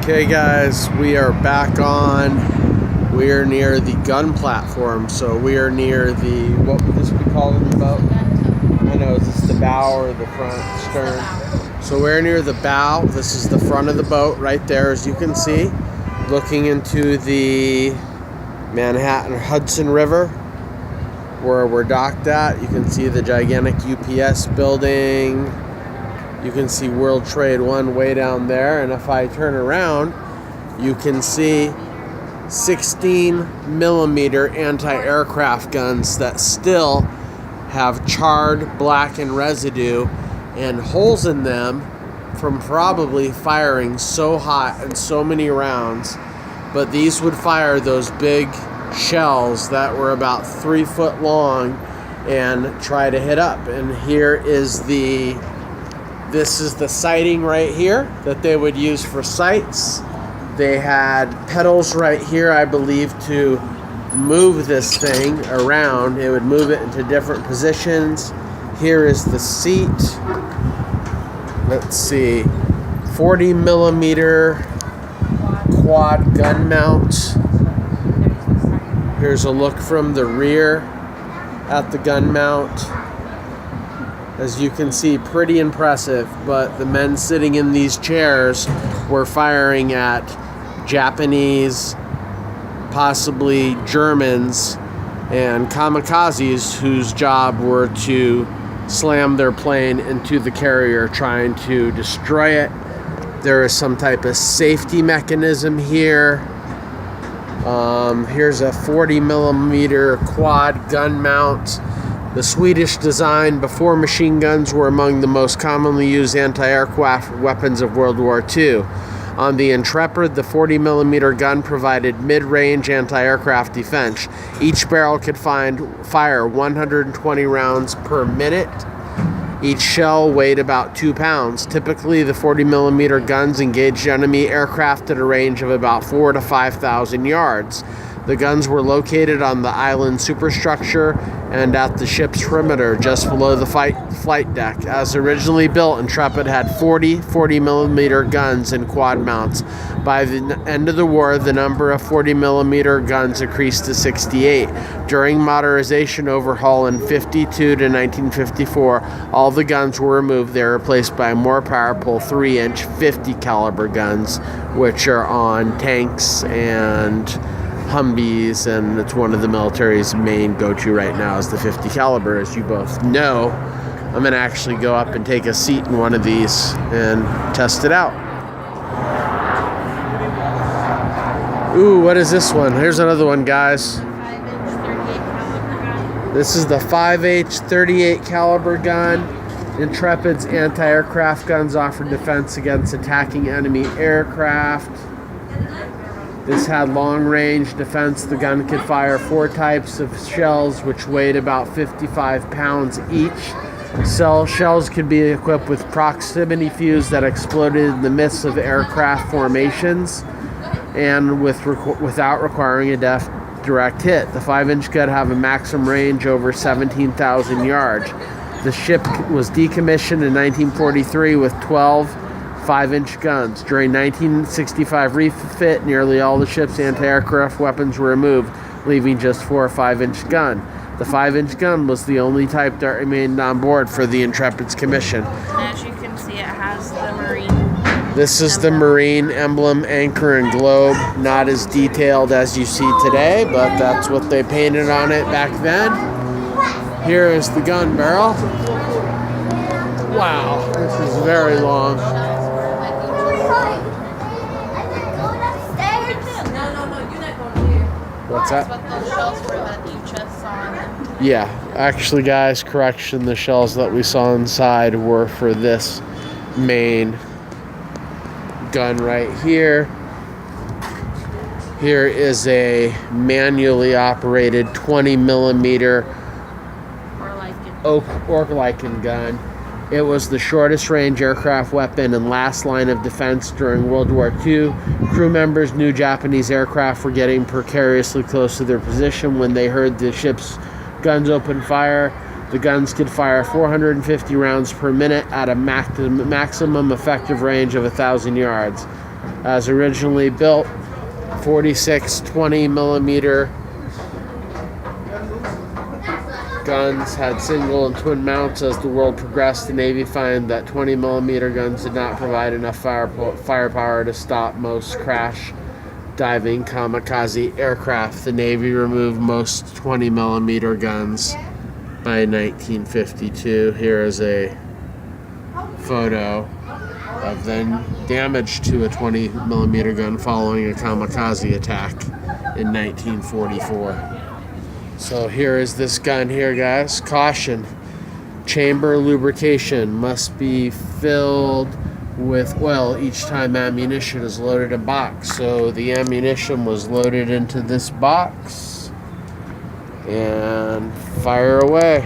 Okay guys, we are back on. We are near the gun platform, so we are near the, what would this be called in the boat? I know, is this the bow or the front stern? So we're near the bow. This is the front of the boat right there, as you can see, looking into the Manhattan Hudson River where we're docked at. You can see the gigantic UPS building. You can see World Trade One way down there, and if I turn around, you can see 16 millimeter anti-aircraft guns that still have charred, blackened residue and holes in them from probably firing so hot and so many rounds. But these would fire those big shells that were about 3 foot long and try to hit up. And here is this is the sighting right here that they would use for sights. They had pedals right here, I believe, to move this thing around. It would move it into different positions. Here is the seat. Let's see, 40 millimeter quad gun mount. Here's a look from the rear at the gun mount. As you can see, pretty impressive, but the men sitting in these chairs were firing at Japanese, possibly Germans, and kamikazes whose job were to slam their plane into the carrier, trying to destroy it. There is some type of safety mechanism here. Here's a 40 millimeter quad gun mount. The Swedish design before machine guns were among the most commonly used anti-aircraft weapons of World War II. On the Intrepid, the 40 millimeter gun provided mid-range anti-aircraft defense. Each barrel could fire 120 rounds per minute. Each shell weighed about 2 pounds. Typically, the 40 millimeter guns engaged enemy aircraft at a range of about 4,000 to 5,000 yards. The guns were located on the island superstructure and at the ship's perimeter just below the flight deck. As originally built, Intrepid had 40 millimeter guns and quad mounts. By the end of the war, the number of 40 millimeter guns increased to 68. During modernization overhaul in 1952 to 1954, all the guns were removed. They were replaced by more powerful 3-inch 50 caliber guns, which are on tanks and Humvees, and it's one of the military's main go-to right now is the 50 caliber, as you both know. I'm going to actually go up and take a seat in one of these and test it out. Ooh, what is this one? Here's another one, guys. 5-inch 38 caliber gun. This is the 5H 38 caliber gun. Intrepid's anti-aircraft guns offer defense against attacking enemy aircraft. This had long-range defense. The gun could fire 4 types of shells, which weighed about 55 pounds each. Shells could be equipped with proximity fuse that exploded in the midst of aircraft formations and without requiring a direct hit. The 5-inch gun had a maximum range over 17,000 yards. The ship was decommissioned in 1943 with 12 5-inch guns. During 1965 refit, nearly all the ship's anti-aircraft weapons were removed, leaving just 4 5-inch gun. The 5-inch gun was the only type that remained on board for the Intrepid's commission. As you can see, it has the Marine. This is the Marine emblem, anchor, and globe. Not as detailed as you see today, but that's what they painted on it back then. Here is the gun barrel. Wow, this is very long. What's that? That's what those shells were that you just saw. Yeah, actually, guys, correction, the shells that we saw inside were for this main gun right here. Here is a manually operated 20 millimeter Orlikon gun. It was the shortest range aircraft weapon and last line of defense during World War II. Crew members knew Japanese aircraft were getting precariously close to their position when they heard the ship's guns open fire. The guns could fire 450 rounds per minute at a maximum effective range of 1,000 yards. As originally built, 46 20 millimeter guns had single and twin mounts. As the world progressed, the Navy found that 20 millimeter guns did not provide enough firepower to stop most crash diving kamikaze aircraft. The Navy removed most 20 millimeter guns by 1952. Here is a photo of then damage to a 20 millimeter gun following a kamikaze attack in 1944. So here is this gun here, guys. Caution. Chamber lubrication must be filled with oil each time ammunition is loaded in box. So the ammunition was loaded into this box and fire away.